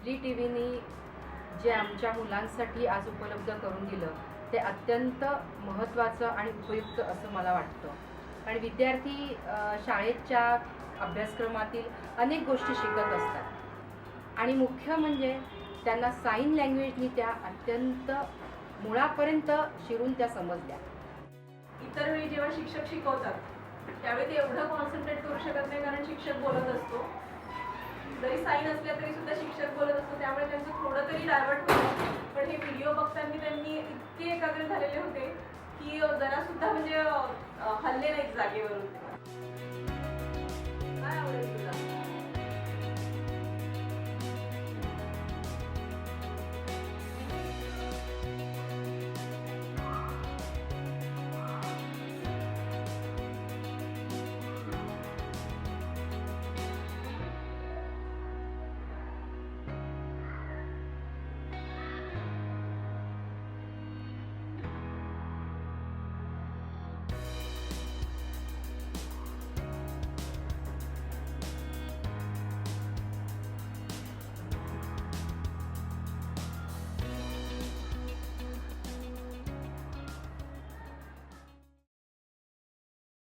जी टीव्हीनी जे आमच्या मुलांसाठी आज उपलब्ध करून दिलं ते अत्यंत महत्त्वाचं आणि उपयुक्त असं मला वाटतं। आणि विद्यार्थी शाळेच्या अभ्यासक्रमातील अनेक गोष्टी शिकत असतात आणि मुख्य म्हणजे त्यांना साइन लँग्वेजनी त्या अत्यंत मुळापर्यंत शिरून त्या समजल्या। इतर वेळी जेव्हा शिक्षक शिकवतात त्यावेळी ते एवढं कॉन्सन्ट्रेट करू शकत नाही, कारण शिक्षक बोलत असतो, जरी साईन असल्या तरी सुद्धा शिक्षक बोलत असतो, त्यामुळे त्यांचं थोडं तरी डायव्हर्ट होतं। पण हे व्हिडिओ बघताना त्यांनी इतके एकाग्र झालेले होते की जरा सुद्धा म्हणजे हल्ले नाहीत जागेवरून।